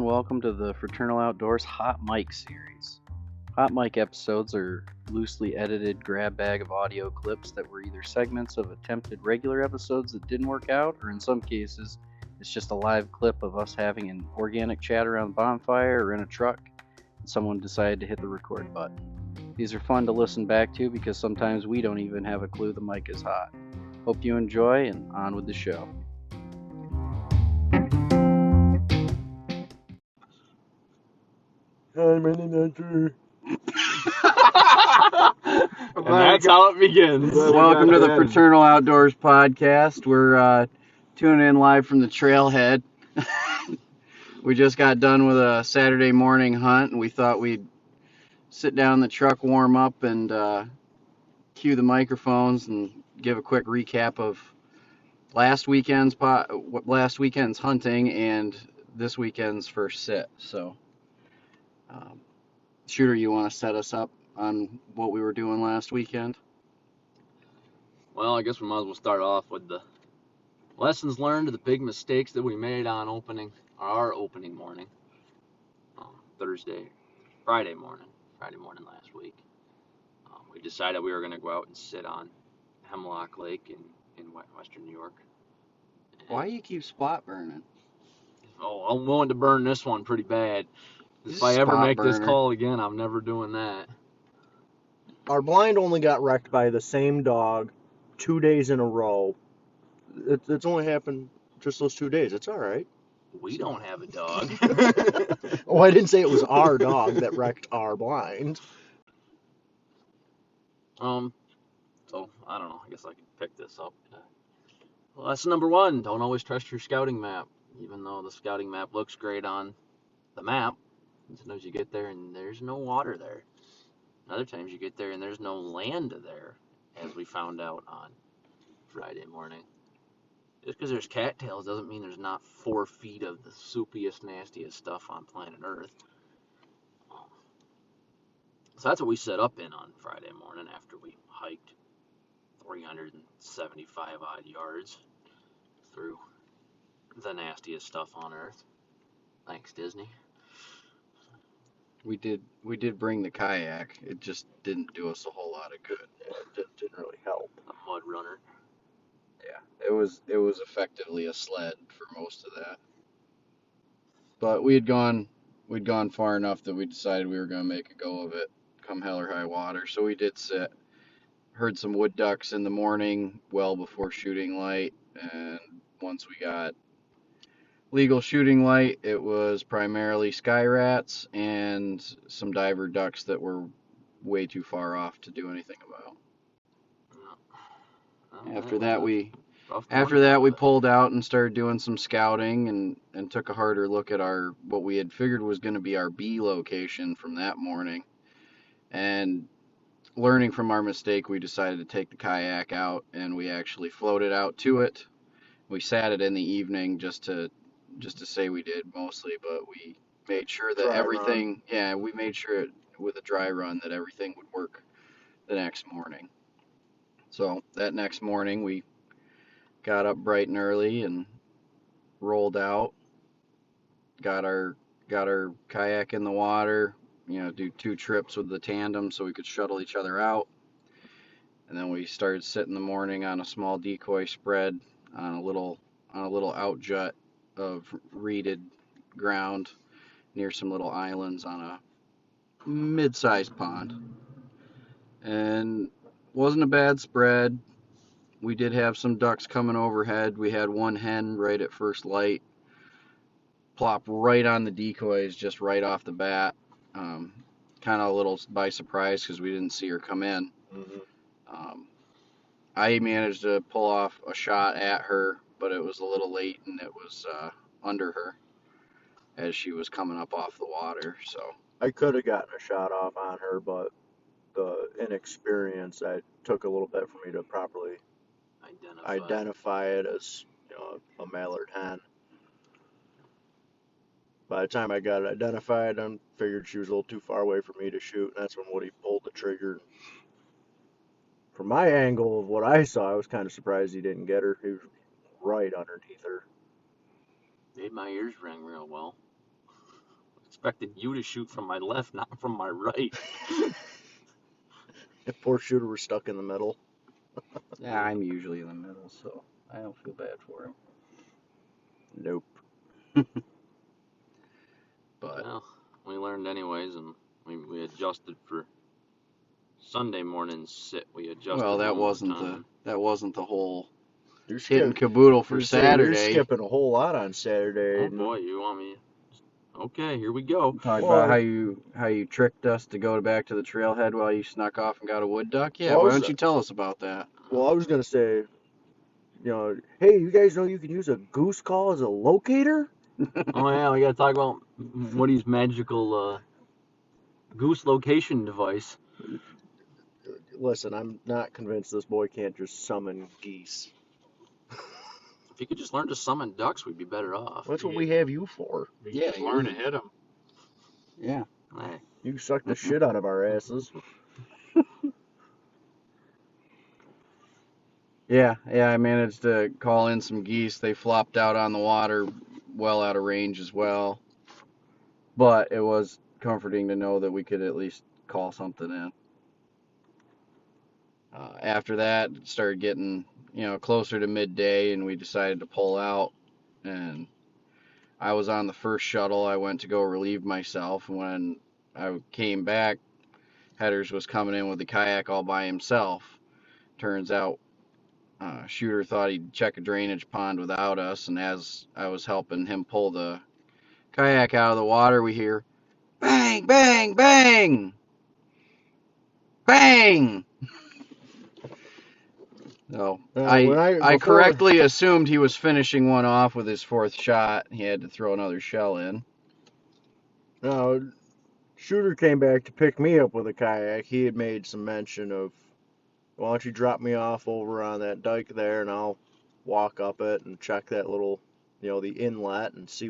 and welcome to the Fraternal Outdoors Hot Mic series. Hot Mic episodes are loosely edited grab bag of audio clips that were either segments of attempted regular episodes that didn't work out, or in some cases, it's just a live clip of us having an organic chat around the bonfire or in a truck, and someone decided to hit the record button. These are fun to listen back to because sometimes we don't even have a clue the mic is hot. Hope you enjoy, and on with the show. Hi, my name is Andrew. And that's how it begins. Welcome to the Fraternal Outdoors podcast. We're tuning in live from the trailhead. We just got done with a Saturday morning hunt, and we thought we'd sit down in the truck, warm up, and cue the microphones and give a quick recap of last weekend's hunting and this weekend's first sit. So, Shooter, you want to set us up on what we were doing last weekend? Well, I guess we might as well start off with the lessons learned, the big mistakes that we made on our opening morning, Friday morning last week. We decided we were going to go out and sit on Hemlock Lake in western New York. Why do you keep spot burning? Oh, I'm willing to burn this one pretty bad. If I ever make this call again, I'm never doing that. Our blind only got wrecked by the same dog 2 days in a row. It's only happened just those 2 days. It's all right. We don't have a dog. Oh, I didn't say it was our dog that wrecked our blind. So I don't know. I guess I could pick this up. Lesson number 1: don't always trust your scouting map, even though the scouting map looks great on the map. Sometimes you get there and there's no water there. Other times you get there and there's no land there, as we found out on Friday morning. Just because there's cattails doesn't mean there's not 4 feet of the soupiest, nastiest stuff on planet Earth. So that's what we set up in on Friday morning after we hiked 375 odd yards through the nastiest stuff on Earth. Thanks, Disney. We did bring the kayak. It just didn't do us a whole lot of good. It didn't really help. A mud runner. Yeah, it was effectively a sled for most of that. But we'd gone far enough that we decided we were going to make a go of it, come hell or high water. So we did sit. Heard some wood ducks in the morning, well before shooting light, and once we got legal shooting light, it was primarily sky rats and some diver ducks that were way too far off to do anything about. After that we pulled out and started doing some scouting and took a harder look at what we had figured was going to be our B location from that morning. And learning from our mistake, we decided to take the kayak out, and we actually floated out to it. We sat it in the evening just to say we did mostly, but we made sure that we made sure with a dry run that everything would work the next morning. So that next morning we got up bright and early and rolled out, got our kayak in the water, do 2 trips with the tandem so we could shuttle each other out. And then we started sitting the morning on a small decoy spread on a little out jut of reeded ground near some little islands on a mid-sized pond. And wasn't a bad spread. We did have some ducks coming overhead. We had one hen right at first light plop right on the decoys just right off the bat. Kind of a little by surprise because we didn't see her come in. Mm-hmm. I managed to pull off a shot at her, but it was a little late and it was under her as she was coming up off the water. So I could have gotten a shot off on her, but the inexperience that took a little bit for me to properly identify it as a mallard hen. By the time I got it identified, I figured she was a little too far away for me to shoot, and that's when Woody pulled the trigger. From my angle of what I saw, I was kind of surprised he didn't get her. He was right underneath her. Made my ears ring real well. expected you to shoot from my left, not from my right. The poor shooter was stuck in the middle. Yeah, I'm usually in the middle, so I don't feel bad for him. Nope. But Well, we learned anyways, and we adjusted for Sunday morning sit. We adjusted. well, that one more wasn't time. the whole You're hit and skip- caboodle for you're Saturday. skipping a whole lot on Saturday. Oh boy, you want me? Okay, here we go. Talk Well, about how you tricked us to go back to the trailhead while you snuck off and got a wood duck. Yeah, Well, why don't you tell us about that? Well, I was gonna say, hey, you guys know you can use a goose call as a locator? Oh yeah, we gotta talk about Woody's magical goose location device. Listen, I'm not convinced this boy can't just summon geese. If you could just learn to summon ducks, we'd be better off. That's what we have you for. Yeah, learn to hit them. Yeah. Hey, You suck the shit out of our asses. Yeah, I managed to call in some geese. They flopped out on the water, well out of range as well. But it was comforting to know that we could at least call something in. After that, it started getting closer to midday, and we decided to pull out. And I was on the first shuttle. I went to go relieve myself, and when I came back, Headers was coming in with the kayak all by himself. Turns out Shooter thought he'd check a drainage pond without us, and as I was helping him pull the kayak out of the water, we hear bang, bang, bang, bang. So I correctly assumed he was finishing one off with his fourth shot. He had to throw another shell in. No, Shooter came back to pick me up with a kayak. He had made some mention of, why don't you drop me off over on that dike there, and I'll walk up it and check that little, the inlet, and see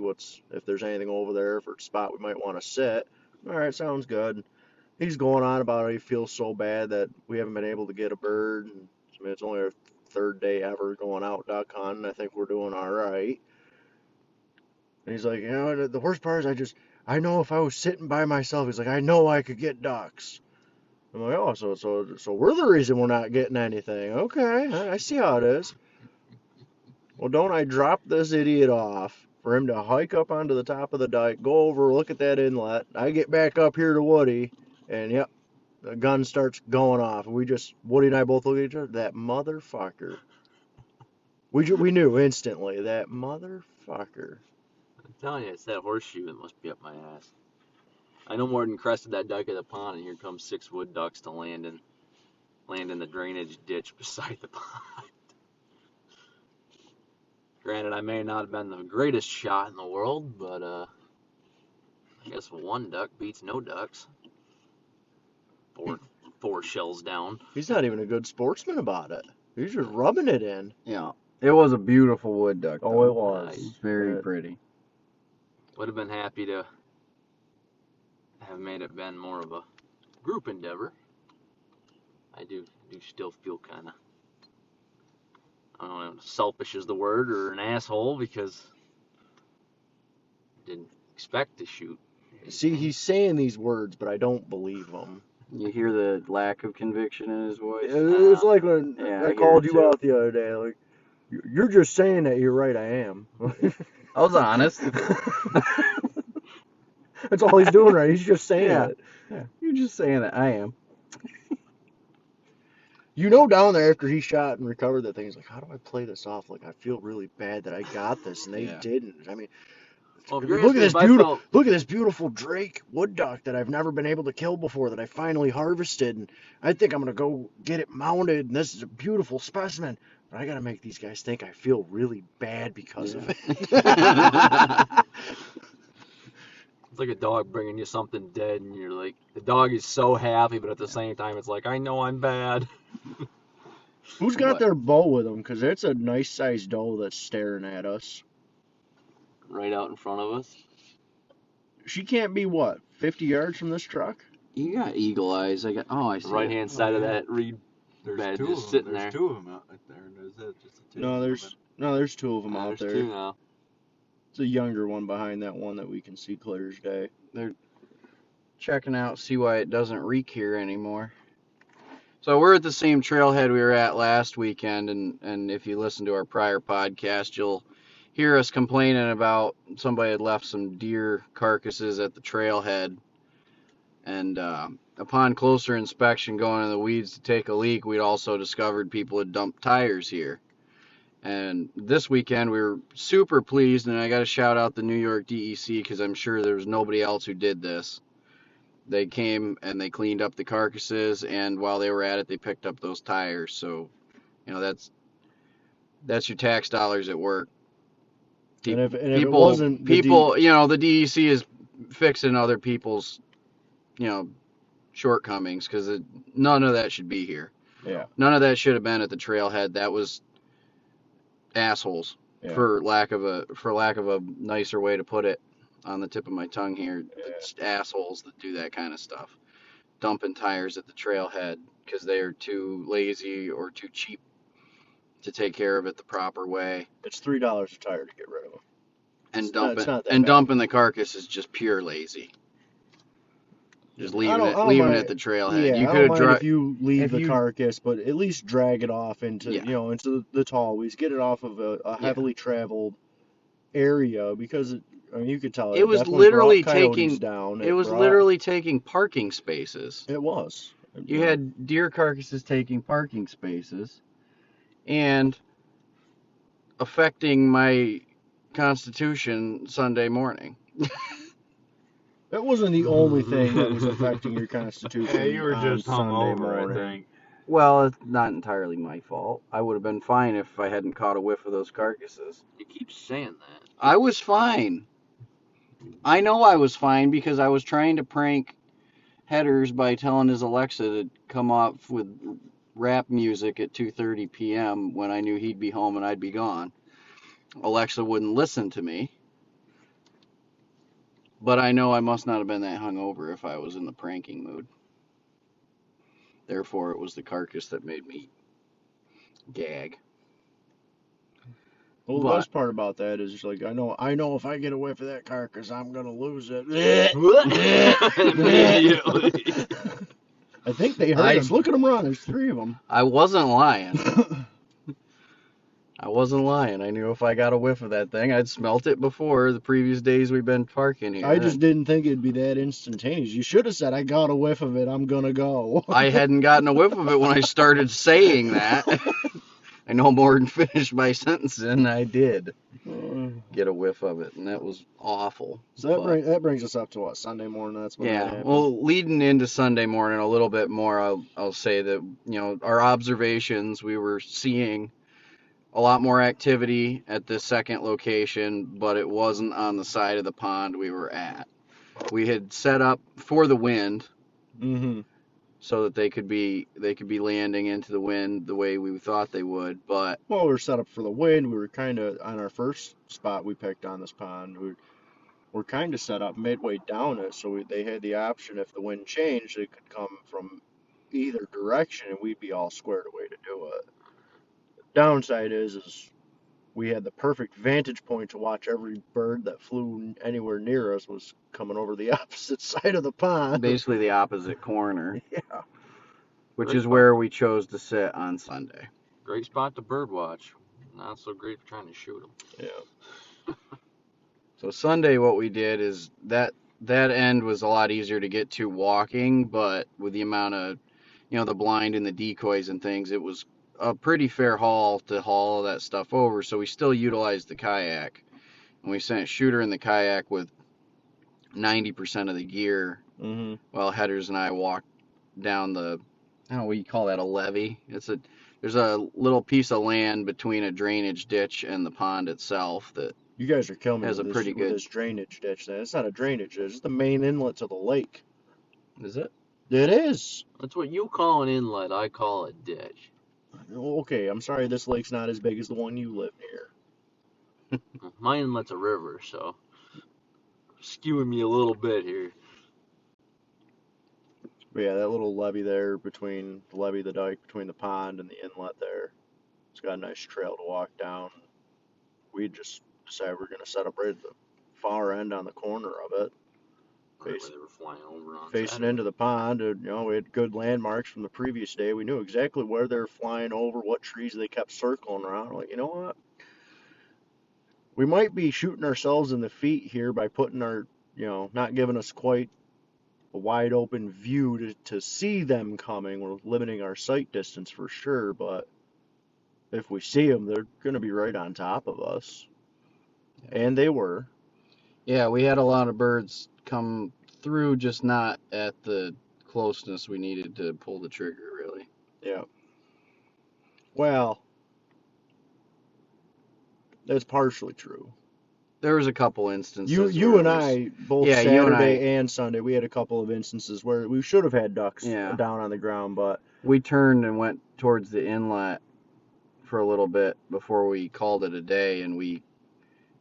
if there's anything over there, if it's a spot we might want to sit. All right, sounds good. He's going on about how he feels so bad that we haven't been able to get a bird. And, I mean, it's only our third day ever going out duck hunting. I think we're doing all right. And he's like, the worst part is I know if I was sitting by myself, he's like, I know I could get ducks. I'm like, oh, so we're the reason we're not getting anything. Okay, I see how it is. Well, don't I drop this idiot off for him to hike up onto the top of the dike, go over, look at that inlet. I get back up here to Woody, and yep, the gun starts going off. Woody and I both look at each other. That motherfucker. We knew instantly. That motherfucker. I'm telling you, it's that horseshoe that must be up my ass. I no more than crested that dike of the pond, and here comes 6 wood ducks to land in the drainage ditch beside the pond. Granted, I may not have been the greatest shot in the world, but I guess one duck beats no ducks. Four shells down. He's not even a good sportsman about it. He's just rubbing it in. Yeah, it was a beautiful wood duck. Oh, it was. Nice. Very pretty. Would have been happy to have made it been more of a group endeavor. I do still feel kind of, I don't know, selfish is the word, or an asshole, because I didn't expect to shoot. See, he's saying these words, but I don't believe them. You hear the lack of conviction in his voice? It was like when I called you out the other day. Like, you're just saying that you're right, I am. I was honest. That's all he's doing, right? He's just saying it. Yeah, you're just saying it. I am. Down there after he shot and recovered that thing, he's like, how do I play this off? Like, I feel really bad that I got this, and they didn't. I mean, look at this beautiful Drake wood duck that I've never been able to kill before, that I finally harvested, and I think I'm going to go get it mounted, and this is a beautiful specimen. But I got to make these guys think I feel really bad because of it. It's like a dog bringing you something dead, and you're like, the dog is so happy, but at the same time, it's like, I know I'm bad. Who's got their bow with them? Because it's a nice-sized doe that's staring at us. Right out in front of us. She can't be, 50 yards from this truck? You got eagle eyes. I see. Right-hand side of that reed bed, just sitting there. There's 2 of them out there. There's just a two. No, there's 2 of them out there. There's 2 now. It's a younger one behind that one that we can see clear as day. They're checking out, see why it doesn't reek here anymore. So we're at the same trailhead we were at last weekend, and if you listen to our prior podcast, you'll hear us complaining about somebody had left some deer carcasses at the trailhead. And upon closer inspection, going in the weeds to take a leak, we'd also discovered people had dumped tires here. And this weekend we were super pleased, and I got to shout out the New York DEC because I'm sure there was nobody else who did this. They came and they cleaned up the carcasses, and while they were at it, they picked up those tires. So, that's your tax dollars at work. And if it wasn't the people, the DEC is fixing other people's, shortcomings because none of that should be here. Yeah. None of that should have been at the trailhead. That was assholes, Yeah. for lack of a nicer way to put it on the tip of my tongue here. Yeah. It's assholes that do that kind of stuff. Dumping tires at the trailhead because they are too lazy or too cheap to take care of it the proper way. It's $3 a tire to get rid of them. And dumping the carcass is just pure lazy. Just leaving it at the trailhead. Yeah, You I could don't mind if you leave the carcass, but at least drag it off into into the tall weeds. Get it off of a heavily traveled area because you could tell it was literally taking down. It was literally taking parking spaces. It was. You had deer carcasses taking parking spaces and affecting my constitution Sunday morning. That wasn't the only thing that was affecting your constitution. Yeah, you were just hungover, I think. Well, it's not entirely my fault. I would have been fine if I hadn't caught a whiff of those carcasses. You keep saying that. I was fine. I know I was fine because I was trying to prank Headers by telling his Alexa to come off with rap music at 2:30 p.m. when I knew he'd be home and I'd be gone. Alexa wouldn't listen to me. But I know I must not have been that hungover if I was in the pranking mood. Therefore, it was the carcass that made me gag. Well, the best part about that is like I know if I get a whiff of that carcass, I'm gonna lose it. I think they heard us. Look at them run. There's 3 of them. I wasn't lying. I knew if I got a whiff of that thing, I'd smelt it before the previous days we've been parking here. I just didn't think it'd be that instantaneous. You should have said, I got a whiff of it, I'm gonna go. I hadn't gotten a whiff of it when I started saying that. I no more than finished my sentence, and I did get a whiff of it, and that was awful. So that brings us up to what, Sunday morning? That's when that happened. Well, leading into Sunday morning a little bit more, I'll say that our observations, we were seeing a lot more activity at this second location, but it wasn't on the side of the pond we were at. We had set up for the wind, so that they could be landing into the wind the way we thought they would. But we were set up for the wind. We were kind of on our first spot we picked on this pond. We're kind of set up midway down it, so they had the option if the wind changed, it could come from either direction, and we'd be all squared away to do it. Downside is we had the perfect vantage point to watch every bird that flew anywhere near us was coming over the opposite side of the pond. Basically the opposite corner. Yeah. Which is where we chose to sit on Sunday. Great spot to bird watch. Not so great for trying to shoot them. Yeah. So Sunday what we did is that end was a lot easier to get to walking, but with the amount of, the blind and the decoys and things, it was a pretty fair haul to haul all that stuff over, so we still utilized the kayak. And we sent Shooter in the kayak with 90% of the gear, while Headers and I walked down I don't know what you call that, a levee. There's a little piece of land between a drainage ditch and the pond itself that you guys are killing me has with a pretty good this drainage ditch. It's not a drainage ditch. It's the main inlet to the lake. Is it? It is. That's what you call an inlet. I call it ditch. Okay, I'm sorry this lake's not as big as the one you live near. My inlet's a river, so skewing me a little bit here. But yeah, that little levee there between the dike, between the pond and the inlet there, it's got a nice trail to walk down. We just decided we're going to set up right at the far end on the corner of it, Right where they were flying over on facing Saturday. into the pond. And, we had good landmarks from the previous day. We knew exactly where they were flying over, what trees they kept circling around. Like, you know what? We might be shooting ourselves in the feet here by putting our, not giving us quite a wide open view to see them coming. We're limiting our sight distance for sure, but if we see them, they're going to be right on top of us. And they were. Yeah, we had a lot of birds come through, just not at the closeness we needed to pull the trigger, really. Yeah. Well, that's partially true. There was a couple instances. You where and it was, I, both yeah, you and I, Saturday and Sunday, we had a couple of instances where we should have had ducks yeah, down on the ground, but we turned and went towards the inlet for a little bit before we called it a day, and we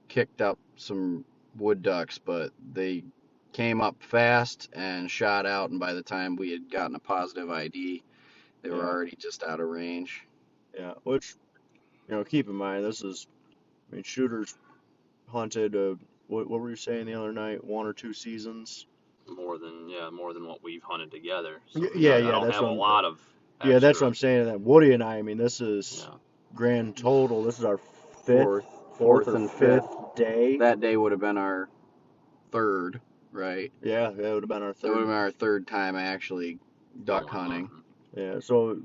kicked up some wood ducks, but they came up fast and shot out, and by the time we had gotten a positive ID, they were already just out of range. yeah, which, keep in mind, shooters hunted, what were you saying the other night, 1 or 2 seasons? More than what we've hunted together. So, Yeah, I don't that's have a lot of extra. Yeah, that's what I'm saying. That Woody and I mean, this is grand total. This is our fourth or fifth day. That day would have been our third, right? Yeah, that would have been our That would third. have been our third time actually duck hunting. Yeah, so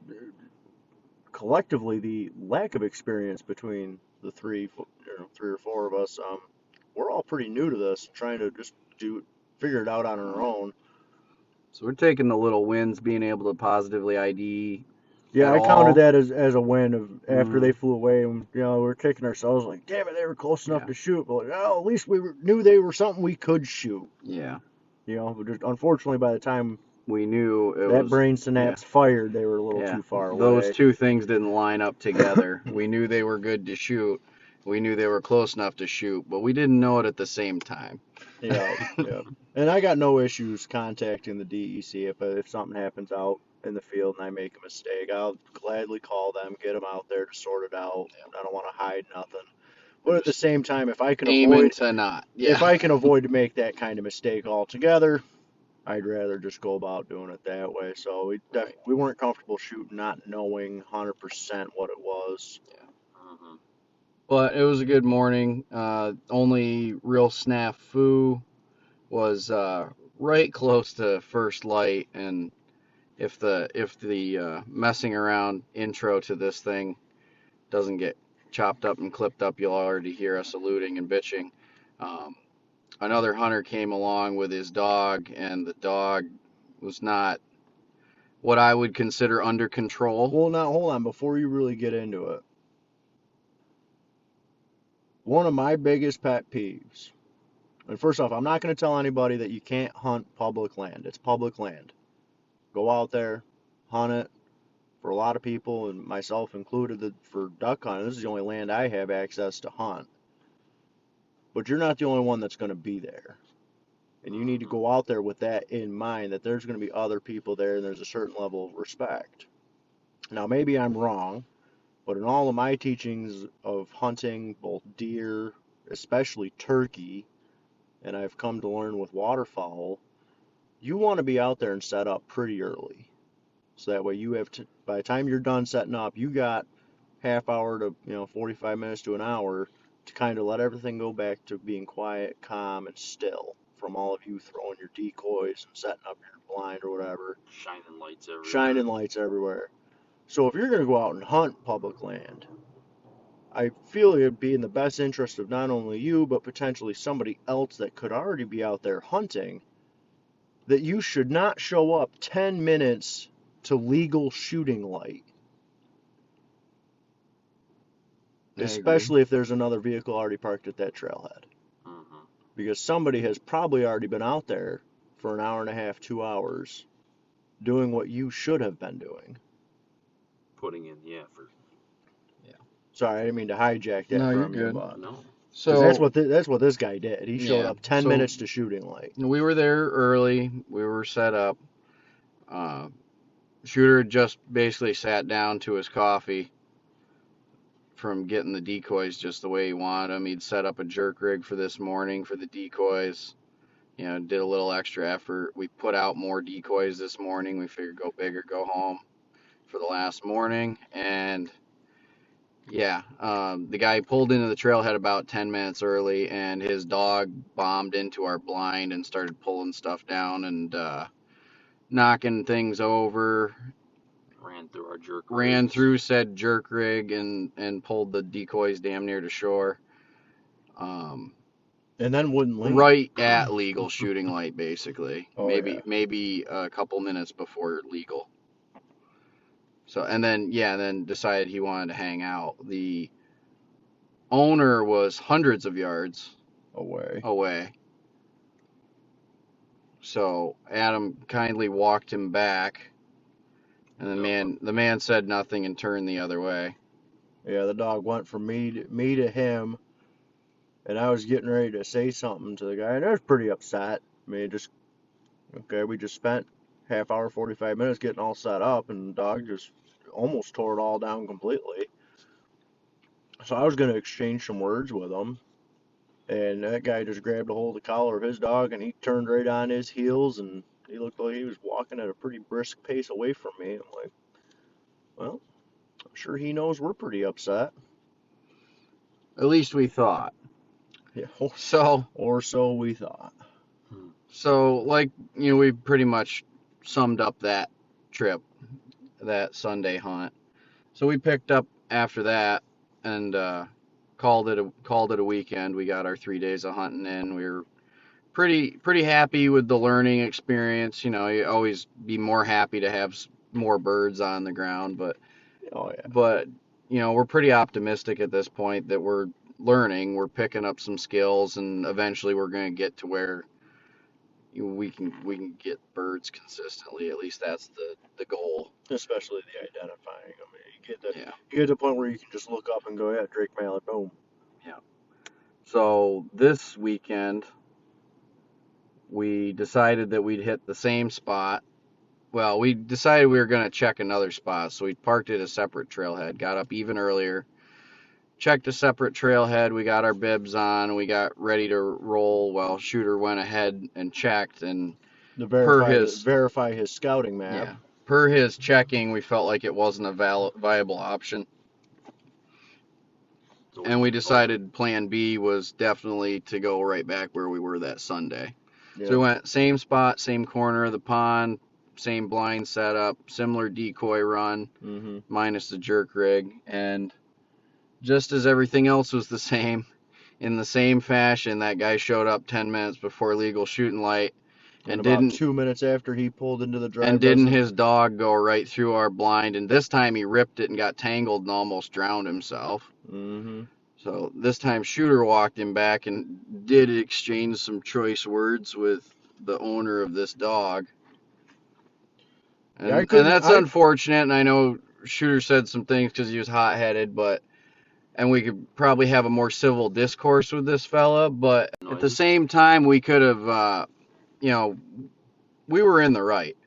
collectively, the lack of experience between the three or four of us, we're all pretty new to this, trying to just figure it out on our own. So we're taking the little wins, being able to positively ID. Yeah, I counted that as a win of after they flew away, and we're kicking ourselves like, damn it, they were close enough to shoot. But at least we knew they were something we could shoot. Yeah. But just, unfortunately, by the time we knew that brain synapse fired, they were a little too far away. Those two things didn't line up together. We knew they were good to shoot. We knew they were close enough to shoot, but we didn't know it at the same time. Yeah. And I got no issues contacting the DEC if something happens out in the field and I make a mistake. I'll gladly call them, get them out there to sort it out. I don't want to hide nothing. But at the same time, if I can avoid to make that kind of mistake altogether, I'd rather just go about doing it that way. So we weren't comfortable shooting, not knowing 100% what it was. Yeah. But it was a good morning. Only real snafu was right close to first light, and if the messing around intro to this thing doesn't get chopped up and clipped up, you'll already hear us alluding and bitching. Another hunter came along with his dog, and the dog was not what I would consider under control. Well, now hold on, before you really get into it. One of my biggest pet peeves, and first off, I'm not going to tell anybody that you can't hunt public land. It's public land. Go out there, hunt it. For a lot of people, and myself included, for duck hunting, this is the only land I have access to hunt. But you're not the only one that's going to be there. And you need to go out there with that in mind, that there's going to be other people there and there's a certain level of respect. Now, maybe I'm wrong, but in all of my teachings of hunting, both deer, especially turkey, and I've come to learn with waterfowl, you want to be out there and set up pretty early. So that way you have by the time you're done setting up, you got half hour to 45 minutes to an hour to kind of let everything go back to being quiet, calm, and still from all of you throwing your decoys and setting up your blind or whatever. Shining lights everywhere. So if you're going to go out and hunt public land, I feel it would be in the best interest of not only you, but potentially somebody else that could already be out there hunting, that you should not show up 10 minutes to legal shooting light. Especially if there's another vehicle already parked at that trailhead. Because somebody has probably already been out there for an hour and a half, 2 hours, doing what you should have been doing. Putting in the effort. Sorry, I didn't mean to hijack that from you. But no. So that's what this guy did. He showed up 10 minutes to shooting light. We were there early. We were set up. Shooter just basically sat down to his coffee. from getting the decoys just the way he wanted them. He'd set up a jerk rig for this morning for the decoys. You know, did a little extra effort. We put out more decoys this morning. We figured go big or go home for the last morning. And yeah, the guy pulled into the trailhead about 10 minutes early, and his dog bombed into our blind and started pulling stuff down and knocking things over. Ran through our jerk Ran rigs. through said jerk rig and pulled the decoys damn near to shore. And then wouldn't leave. Right at legal shooting light, basically. Oh, yeah. Maybe a couple minutes before legal. So, and then decided he wanted to hang out. The owner was hundreds of yards away. So Adam kindly walked him back, and the man said nothing and turned the other way. Yeah, the dog went from me to him, and I was getting ready to say something to the guy, and I was pretty upset. I mean, we just spent half hour, 45 minutes getting all set up, and the dog just almost tore it all down completely. So I was going to exchange some words with him, and that guy just grabbed a hold of the collar of his dog, and he turned right on his heels, and he looked like he was walking at a pretty brisk pace away from me. I'm like, well, I'm sure he knows we're pretty upset. At least we thought. Yeah. Or so we thought. So, like, you know, we pretty much summed up that trip, that Sunday hunt. So we picked up after that and called it a weekend. We got our 3 days of hunting in. We were pretty happy with the learning experience. You know, you always be more happy to have more birds on the ground, but you know, we're pretty optimistic at this point that we're learning, we're picking up some skills, and eventually we're going to get to where we can get birds consistently. At least that's the goal. Especially the identifying. I mean, you get to the point where you can just look up and go, yeah, Drake Mallet, boom. Yeah. So this weekend we decided that we'd hit the same spot. Well, we decided we were going to check another spot, so we parked at a separate trailhead, got up even earlier, checked a separate trailhead, we got our bibs on, and we got ready to roll. Well, Shooter went ahead and checked, and to verify his scouting map. Yeah, per his checking, we felt like it wasn't a viable option. And we decided plan B was definitely to go right back where we were that Sunday. Yeah. So we went same spot, same corner of the pond, same blind setup, similar decoy run, minus the jerk rig. And just as everything else was the same, in the same fashion, that guy showed up 10 minutes before legal shooting light. And about 2 minutes after he pulled into the drive. And didn't his dog go right through our blind? And this time he ripped it and got tangled and almost drowned himself. So this time Shooter walked him back and did exchange some choice words with the owner of this dog. And that's unfortunate, and I know Shooter said some things because he was hot-headed, and we could probably have a more civil discourse with this fella, but at the same time, we could have, you know, we were in the right.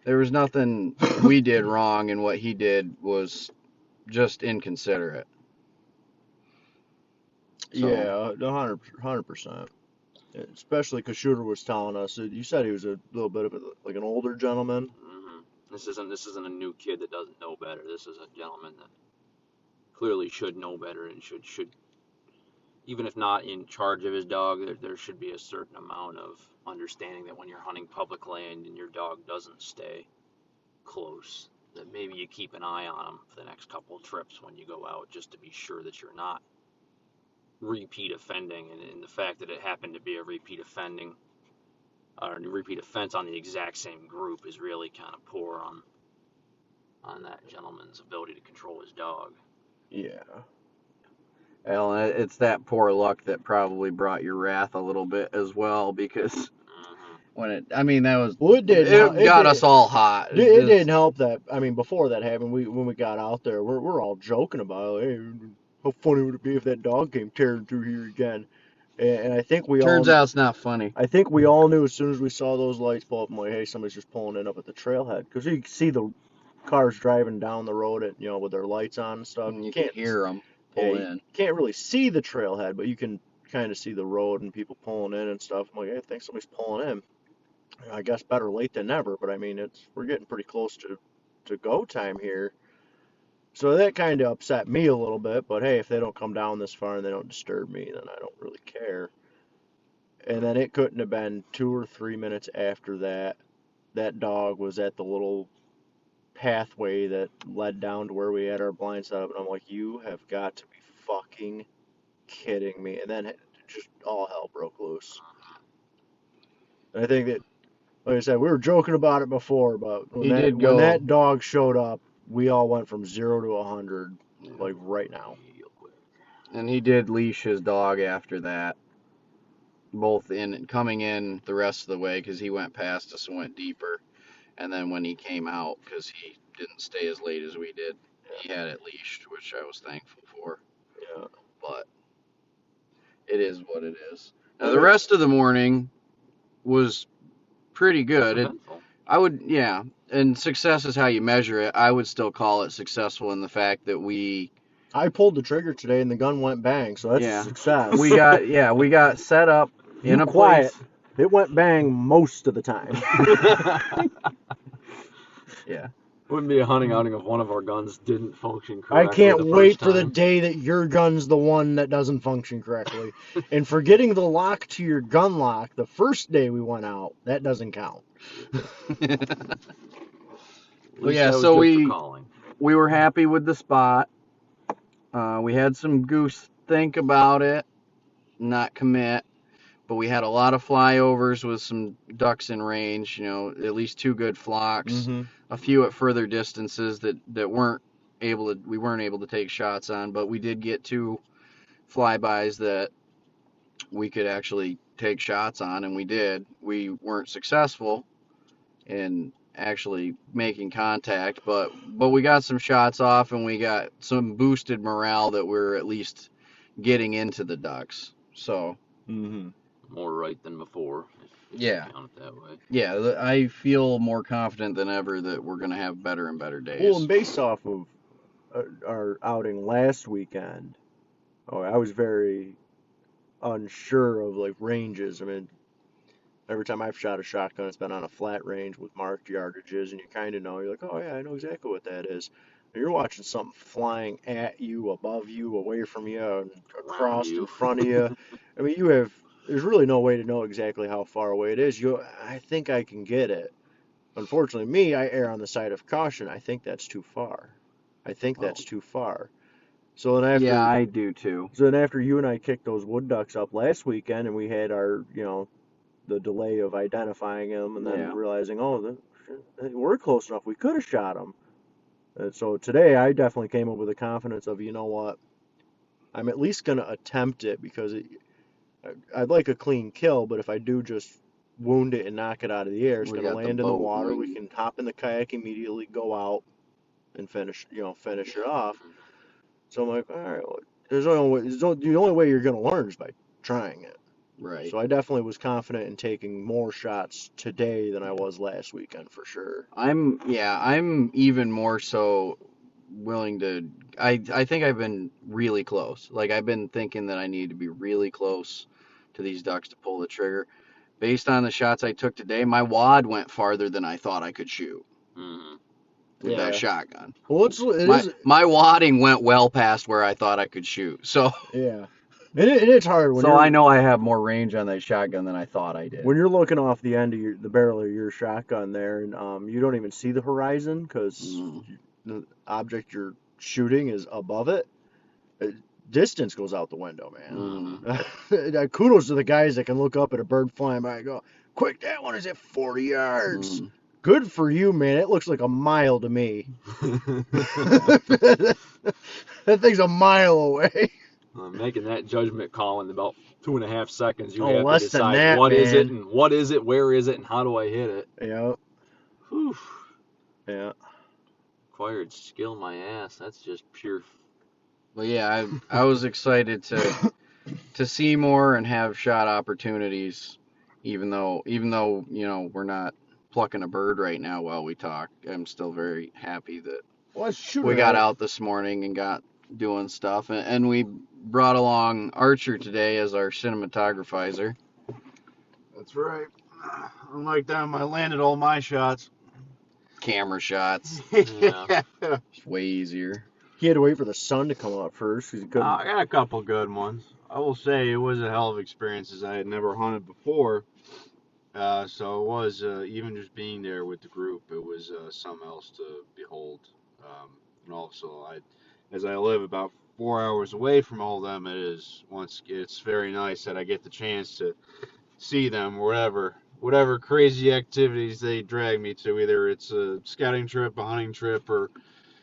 There was nothing we did wrong, and what he did was just inconsiderate. So, yeah, 100%. Especially because Shooter was telling us, you said he was a little bit of like an older gentleman. This isn't a new kid that doesn't know better. This is a gentleman that clearly should know better and should even if not in charge of his dog, there should be a certain amount of understanding that when you're hunting public land and your dog doesn't stay close, that maybe you keep an eye on him for the next couple of trips when you go out, just to be sure that you're not repeat offending. And the fact that it happened to be a repeat offense on the exact same group is really kind of poor on that gentleman's ability to control his dog. Yeah. Well, it's that poor luck that probably brought your wrath a little bit as well, because when it got us all hot. It didn't help that, I mean, before that happened, when we got out there, we're all joking about it. Hey, how funny would it be if that dog came tearing through here again? And I think turns out it's not funny. I think we all knew as soon as we saw those lights pull up, I'm like, hey, somebody's just pulling in up at the trailhead, because you can see the cars driving down the road with their lights on and stuff. And you can't hear them. pull you in. can't really see the trailhead, but you can kind of see the road and people pulling in and stuff. I'm like, hey, I think somebody's pulling in. I guess better late than never, but I mean, we're getting pretty close to go time here. So that kind of upset me a little bit, but hey, if they don't come down this far and they don't disturb me, then I don't really care. And then it couldn't have been 2 or 3 minutes after that. That dog was at the little pathway that led down to where we had our blind set up, and I'm like, you have got to be fucking kidding me. And then just all hell broke loose. And I think that, like I said, we were joking about it before, but when that dog showed up, we all went from 0 to 100, like right now. And he did leash his dog after that, both coming in the rest of the way because he went past us and went deeper. And then when he came out, because he didn't stay as late as we did, he had it leashed, which I was thankful for. Yeah. But it is what it is. Now, the rest of the morning was pretty good. And success is how you measure it. I would still call it successful in the fact that I pulled the trigger today and the gun went bang, so that's a success. We got set up in a place. It went bang most of the time. Yeah. Wouldn't be a hunting outing if one of our guns didn't function correctly. I can't wait for the day that your gun's the one that doesn't function correctly. And forgetting the lock to your gun lock the first day we went out, that doesn't count. Well, yeah, so we were happy with the spot. We had some goose think about it, not commit, but we had a lot of flyovers with some ducks in range, at least 2 good flocks, a few at further distances that we weren't able to take shots on, but we did get 2 flybys that we could actually take shots on, and we did. We weren't successful in actually making contact, but we got some shots off, and we got some boosted morale that we're at least getting into the ducks. So more right than before. Yeah. Count it that way. Yeah, I feel more confident than ever that we're going to have better and better days. Well, and based off of our outing last weekend, I was very unsure of like ranges. I mean, every time I've shot a shotgun, it's been on a flat range with marked yardages, and you kind of know. You're like, oh yeah, I know exactly what that is. And you're watching something flying at you, above you, away from you, and across in front of you. I mean, there's really no way to know exactly how far away it is. I think I can get it. Unfortunately, me, I err on the side of caution. I think that's too far. So then after, yeah, I do too. So then after you and I kicked those wood ducks up last weekend, and we had our, the delay of identifying them, and then realizing, we're close enough. We could have shot them. And so today, I definitely came up with the confidence of, you know what, I'm at least going to attempt it, because I'd like a clean kill, but if I do just wound it and knock it out of the air, it's going to land in the water. We can hop in the kayak immediately, go out, and finish it off. So I'm like, all right, well, the only way you're going to learn is by trying it. Right. So I definitely was confident in taking more shots today than I was last weekend, for sure. I'm even more so willing to. I think I've been really close. Like, I've been thinking that I need to be really close to these ducks to pull the trigger. Based on the shots I took today, my wad went farther than I thought I could shoot. With that shotgun. Well, my wadding went well past where I thought I could shoot. So yeah, and it's hard. So I know I have more range on that shotgun than I thought I did. When you're looking off the end of the barrel of your shotgun there, and you don't even see the horizon because the object you're shooting is above it. Distance goes out the window, man. Kudos to the guys that can look up at a bird flying by and go, "Quick, that one is at 40 yards." Good for you, man. It looks like a mile to me. That thing's a mile away. Making that judgment call in about 2.5 seconds, you have to decide what is it, and what is it, where is it, and how do I hit it. Yeah. Whew. Yeah. Acquired skill, my ass. That's just pure. Well, yeah, I was excited to see more and have shot opportunities, even though we're not plucking a bird right now while we talk. I'm still very happy that we got out this morning and got doing stuff, and we brought along Archer today as our cinematographer. That's right. Unlike them, I landed all my shots. Camera shots, Yeah. it's way easier. He had to wait for the sun to come out first because he couldn't. I got a couple good ones. I will say it was a hell of experience as I had never hunted before. So it was, even just being there with the group, it was something else to behold. And also, as I live about 4 hours away from all of them, it's very nice that I get the chance to see them whatever crazy activities they drag me to. Either it's a scouting trip, a hunting trip, or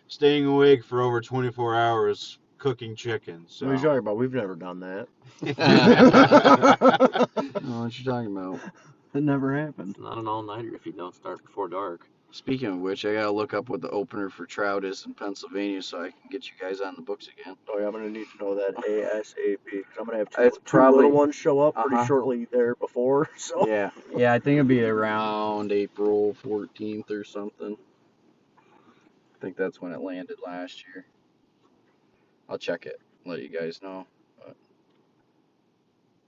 staying awake for over 24 hours cooking chicken. So. What are you talking about? We've never done that. What you talking about? It never happened. It's not an all-nighter if you don't start before dark. Speaking of which, I gotta look up what the opener for trout is in Pennsylvania so I can get you guys on the books again. Oh yeah, I'm gonna need to know that ASAP because I'm gonna have It's two probably- little ones show up pretty Uh-huh. shortly there before. So Yeah, I think it'd be around April 14th or something. I think that's when it landed last year. I'll check it, let you guys know. But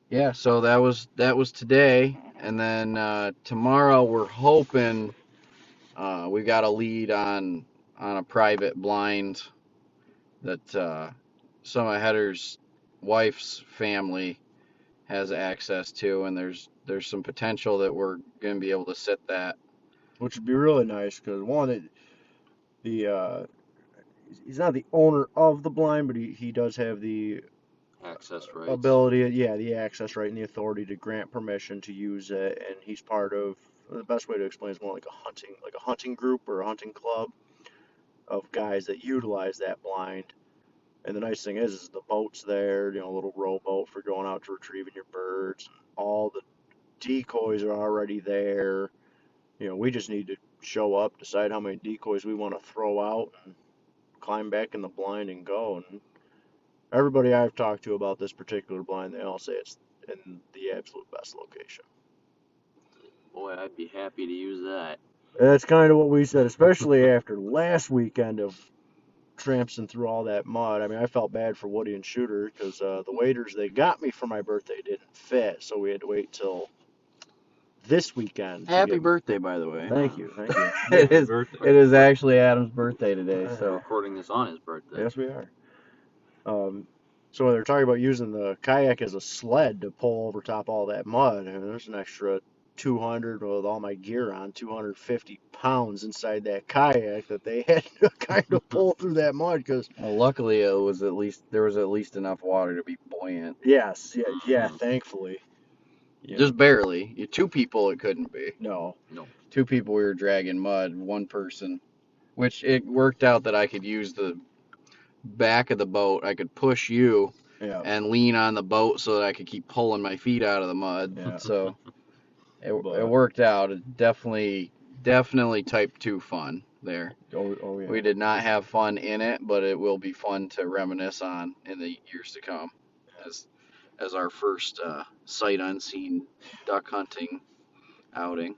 yeah, so that was today, and then tomorrow we're hoping we got a lead on a private blind that some of Heather's wife's family has access to, and there's some potential that we're going to be able to sit that. which would be really nice because he's not the owner of the blind, but he does have the Access rights. ability, the access right and the authority to grant permission to use it, and he's part of the best way to explain is more like a hunting group or a hunting club of guys that utilize that blind. And the nice thing is the boat's there, a little rowboat for going out to retrieving your birds. All the decoys are already there. We just need to show up, decide how many decoys we want to throw out, and climb back in the blind and go. And everybody I've talked to about this particular blind, they all say it's in the absolute best location. Boy, I'd be happy to use that. That's kind of what we said, especially after last weekend of tramping through all that mud. I mean, I felt bad for Woody and Shooter because the waders they got me for my birthday didn't fit, so we had to wait till this weekend. Happy birthday, by the way. Thank you. It is. Birthday. It is actually Adam's birthday today, We're so recording this on his birthday. Yes, we are. So they're talking about using the kayak as a sled to pull over top all that mud, and there's an extra 200 with all my gear on, 250 pounds inside that kayak that they had to kind of pull through that mud because. well, luckily there was at least enough water to be buoyant. Yes, yeah, thankfully. Yeah. Just barely. Two people it couldn't be. No. Two people we were dragging mud. One person, which it worked out that I could use the back of the boat. I could push you Yeah. and lean on the boat so that I could keep pulling my feet out of the mud. Yeah. So it But- worked out. It definitely type 2 fun there. Oh yeah. We did not have fun in it, but it will be fun to reminisce on in the years to come as our first sight unseen duck hunting outing.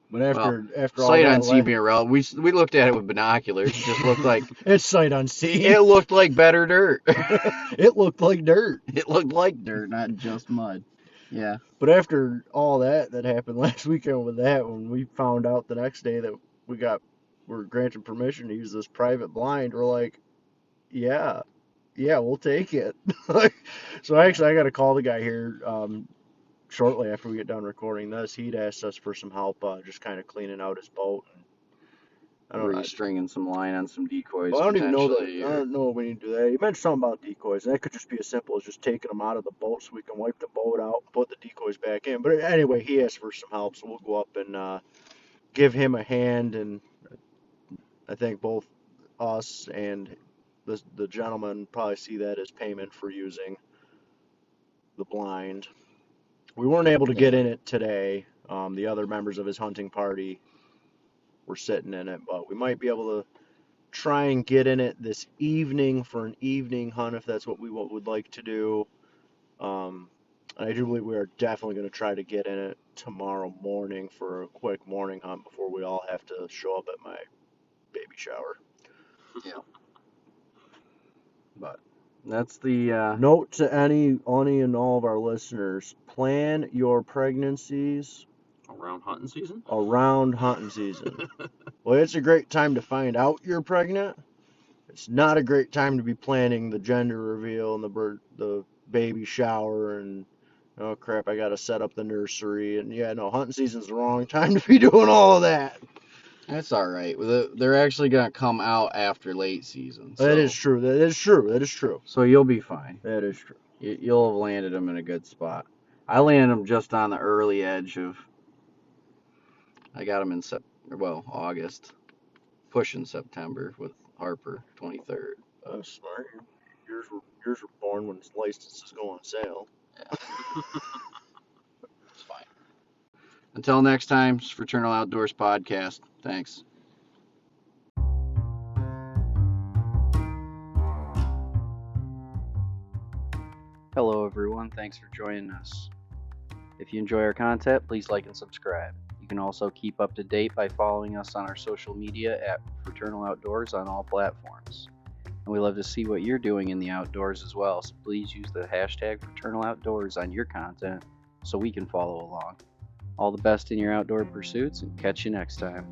But after all Sight that, unseen being relative, we looked at it with binoculars. It just looked like it's sight unseen. it looked like better dirt. It looked like dirt. It looked like dirt, not just mud. Yeah. But after all that happened last weekend with that, when we found out the next day that we're granted permission to use this private blind, we're like, yeah, we'll take it. So actually, I got to call the guy here shortly after we get done recording this. He'd asked us for some help, just kind of cleaning out his boat. I don't know. Stringing some line on some decoys. Well, I don't even know that. potentially, I don't know if we need to do that. He mentioned something about decoys, and that could just be as simple as just taking them out of the boat so we can wipe the boat out, put the decoys back in. But anyway, he asked for some help, so we'll go up and give him a hand. And I think both us and the gentleman probably see that as payment for using the blind. We weren't able to get in it today. The other members of his hunting party were sitting in it, but we might be able to try and get in it this evening for an evening hunt if that's what we would like to do. And I do believe we are definitely going to try to get in it tomorrow morning for a quick morning hunt before we all have to show up at my baby shower. Yeah. But that's the Note to any and all of our listeners: plan your pregnancies Around hunting season? around hunting season. Well, it's a great time to find out you're pregnant. It's not a great time to be planning the gender reveal and the baby shower and oh crap, I gotta set up the nursery and yeah, no, hunting season's the wrong time to be doing all of that. That's all right. They're actually gonna come out after late season. So, That is true. That is true. That is true. so you'll be fine. That is true. You'll have landed them in a good spot. I landed them just on the early edge of. I got them in August, pushing September with Harper 23rd. That's smart. Yours were born when licenses go on sale. Yeah. It's fine. Until next time, it's Fraternal Outdoors Podcast. Thanks. Hello, everyone. Thanks for joining us. If you enjoy our content, please like and subscribe. You can also keep up to date by following us on our social media at Fraternal Outdoors on all platforms. And we love to see what you're doing in the outdoors as well, so please use the hashtag Fraternal Outdoors on your content so we can follow along. All the best in your outdoor pursuits, and catch you next time.